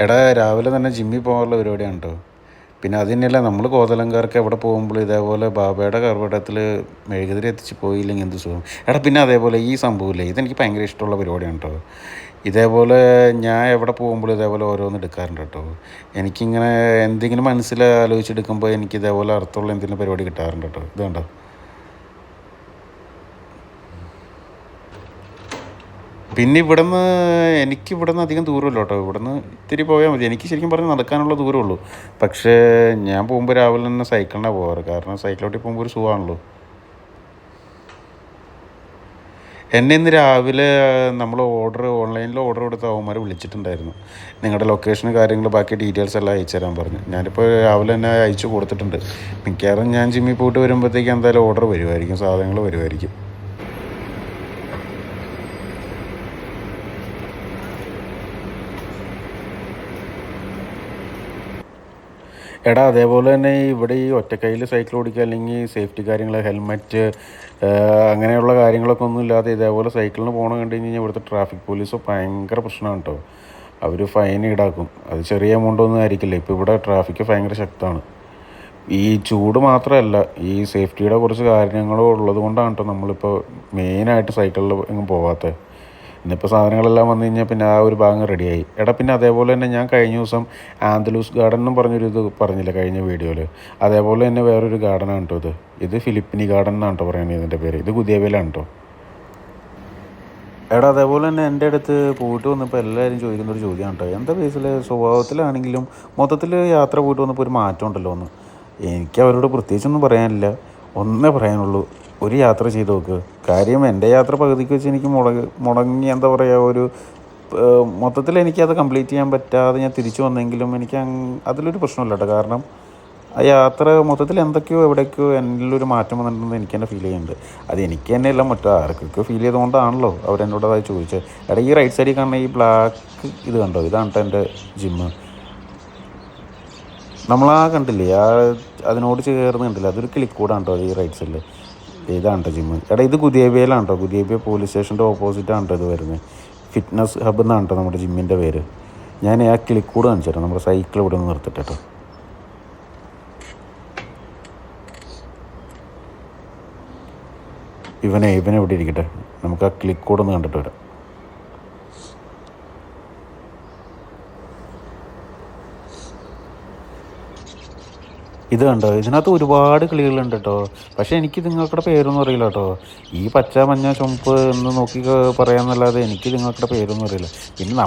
എടാ രാവിലെ തന്നെ ജിമ്മിൽ പോകാനുള്ള പരിപാടിയാണ് കേട്ടോ. പിന്നെ അത് തന്നെയല്ല നമ്മൾ കോതലങ്കാർക്ക് എവിടെ പോകുമ്പോൾ ഇതേപോലെ ബാബയുടെ കർവടത്തിൽ മെഴുകുതിരി എത്തിച്ച് പോയില്ലെങ്കിൽ എന്ത് സുഖം. എടാ പിന്നെ അതേപോലെ ഈ സംഭവമില്ലേ, ഇതെനിക്ക് ഭയങ്കര ഇഷ്ടമുള്ള പരിപാടിയാണ് കേട്ടോ. ഇതേപോലെ ഞാൻ എവിടെ പോകുമ്പോൾ ഇതേപോലെ ഓരോന്ന് എടുക്കാറുണ്ട് കേട്ടോ. എനിക്കിങ്ങനെ എന്തെങ്കിലും മനസ്സിൽ ആലോചിച്ചെടുക്കുമ്പോൾ എനിക്ക് ഇതേപോലെ അർത്ഥമുള്ള എന്തെങ്കിലും പരിപാടി കിട്ടാറുണ്ട് കേട്ടോ. ഇത് കണ്ടോ. പിന്നെ എനിക്കിവിടുന്ന് അധികം ദൂരമില്ല കേട്ടോ. ഇവിടുന്ന് ഇത്തിരി പോയാൽ മതി. എനിക്ക് ശരിക്കും പറഞ്ഞാൽ നടക്കാനുള്ള ദൂരമുള്ളൂ. പക്ഷേ ഞാൻ പോകുമ്പോൾ രാവിലെ തന്നെ സൈക്കിളിനാണ് പോകാറ്. കാരണം സൈക്കിളോട്ടി പോകുമ്പോൾ ഒരു സുഖമാണല്ലോ. എന്നെ ഇന്ന് രാവിലെ നമ്മൾ ഓൺലൈനിൽ ഓർഡർ കൊടുത്ത അവന്മാർ വിളിച്ചിട്ടുണ്ടായിരുന്നു. നിങ്ങളുടെ ലൊക്കേഷനും കാര്യങ്ങൾ ബാക്കി ഡീറ്റെയിൽസ് എല്ലാം അയച്ചു തരാൻ പറഞ്ഞു. ഞാനിപ്പോൾ രാവിലെ തന്നെ അയച്ചു കൊടുത്തിട്ടുണ്ട്. മിക്കവാറും ഞാൻ ജിമ്മിൽ പോയിട്ട് വരുമ്പോഴത്തേക്ക് എന്തായാലും ഓർഡർ വരുമായിരിക്കും, സാധനങ്ങൾ വരുമായിരിക്കും. എടാ അതേപോലെ തന്നെ ഇവിടെ ഈ ഒറ്റക്കൈയിൽ സൈക്കിൾ ഓടിക്കുക അല്ലെങ്കിൽ സേഫ്റ്റി കാര്യങ്ങൾ ഹെൽമെറ്റ് അങ്ങനെയുള്ള കാര്യങ്ങളൊക്കെ ഒന്നും ഇല്ലാതെ ഇതേപോലെ സൈക്കിളിന് പോകണം കണ്ടു കഴിഞ്ഞാൽ ഇവിടുത്തെ ട്രാഫിക് പോലീസ് ഭയങ്കര പ്രശ്നമാണ് കേട്ടോ. അവർ ഫൈൻ ഈടാക്കും. അത് ചെറിയ എമൗണ്ട് ഒന്നും ആയിരിക്കില്ല. ഇപ്പോൾ ഇവിടെ ട്രാഫിക്ക് ഭയങ്കര ശക്തമാണ്. ഈ ചൂട് മാത്രമല്ല, ഈ സേഫ്റ്റിയുടെ കുറച്ച് കാര്യങ്ങളും ഉള്ളത് കൊണ്ടാണ് കേട്ടോ നമ്മളിപ്പോൾ മെയിനായിട്ട് സൈക്കിളിൽ എങ്ങും പോകാത്തത്. ഇന്നിപ്പോൾ സാധനങ്ങളെല്ലാം വന്നു കഴിഞ്ഞാൽ പിന്നെ ആ ഒരു ഭാഗം റെഡിയായി. എടാ പിന്നെ അതേപോലെ തന്നെ ഞാൻ കഴിഞ്ഞ ദിവസം ആന്തലൂസ് ഗാർഡൻ എന്നും പറഞ്ഞൊരു ഇത് പറഞ്ഞില്ല കഴിഞ്ഞ വീഡിയോയിൽ. അതേപോലെ തന്നെ വേറൊരു ഗാർഡനാണ് കേട്ടോ ഇത് ഫിലിപ്പിനി ഗാർഡൻ എന്നാണ് കേട്ടോ പറയുന്നത് ഇതിൻ്റെ പേര്. ഇത് കുതിയവേലാണ് കേട്ടോ. എടാ അതേപോലെ തന്നെ എൻ്റെ അടുത്ത് പോയിട്ട് വന്നപ്പോൾ എല്ലാവരും ചോദിക്കുന്നൊരു ചോദ്യമാണ് കേട്ടോ. എന്താ ബേസിൽ സ്വഭാവത്തിലാണെങ്കിലും മൊത്തത്തിൽ യാത്ര പോയിട്ട് വന്നപ്പോൾ ഒരു മാറ്റം ഉണ്ടല്ലോ എന്ന്. എനിക്ക് അവരോട് പ്രത്യേകിച്ചൊന്നും പറയാനില്ല. ഒന്നേ പറയാനുള്ളൂ, ഒരു യാത്ര ചെയ്ത് നോക്ക്. കാര്യം എൻ്റെ യാത്ര പകുതിക്ക് വെച്ച് എനിക്ക് മുടങ്ങി എന്താ പറയുക, ഒരു മൊത്തത്തിൽ എനിക്കത് കംപ്ലീറ്റ് ചെയ്യാൻ പറ്റാതെ ഞാൻ തിരിച്ചു വന്നെങ്കിലും എനിക്ക് അതിലൊരു പ്രശ്നമില്ല കേട്ടോ. കാരണം ആ യാത്ര മൊത്തത്തിൽ എന്തൊക്കെയോ എവിടേക്കോ എന്നിലൊരു മാറ്റം വന്നിട്ടുണ്ടെന്ന് എനിക്ക് തന്നെ ഫീൽ ചെയ്യുന്നുണ്ട്. അത് എനിക്ക് തന്നെ എല്ലാം മറ്റോ ആർക്കൊക്കെ ഫീൽ ചെയ്തുകൊണ്ടാണല്ലോ അവരെന്നോട് അത് ചോദിച്ചത്. എടാ ഈ റൈറ്റ് സൈഡിൽ കാണുന്ന ഈ ബ്ലാക്ക് ഇത് കണ്ടോ, ഇതാണ് കേട്ടോ എൻ്റെ ജിമ്മ്. നമ്മളാ കണ്ടില്ലേ, അതിനോട് ചേർന്ന് കണ്ടില്ല, അതൊരു ക്ലിക്കൂടാണ് കേട്ടോ ഈ റൈറ്റ് സൈഡിൽ. ഇതാണ് കേട്ടോ ജിമ്മ്. എടാ ഇത് കുതിയബയിലാണ് കേട്ടോ. കുതിയബ പോലീസ് സ്റ്റേഷൻ്റെ ഓപ്പോസിറ്റാണ് കേട്ടോ ഇത് വരുന്നത്. ഫിറ്റ്നസ് ഹബ്ബ് എന്നാണ് കേട്ടോ നമ്മുടെ ജിമ്മിൻ്റെ പേര്. ഞാൻ ആ ക്ലിക്കൂട് കാണിച്ചു തരാം. നമ്മുടെ സൈക്കിൾ ഇവിടെ നിന്ന് നിർത്തിട്ട് കേട്ടോ. ഇവനെ ഇവിടെ ഇരിക്കട്ടെ, നമുക്ക് ആ ക്ലിക്കൂടെ ഒന്ന് കണ്ടിട്ട് വരാം. ഇത് കണ്ടോ, ഇതിനകത്ത് ഒരുപാട് കിളികളുണ്ട് കേട്ടോ. പക്ഷേ എനിക്ക് നിങ്ങൾക്കുടെ പേരൊന്നും അറിയില്ല കേട്ടോ. ഈ പച്ച മഞ്ഞ ചുമപ്പ് എന്ന് നോക്കി പറയാമെന്നല്ലാതെ എനിക്ക് നിങ്ങൾക്കുടെ പേരൊന്നും അറിയില്ല. പിന്നെ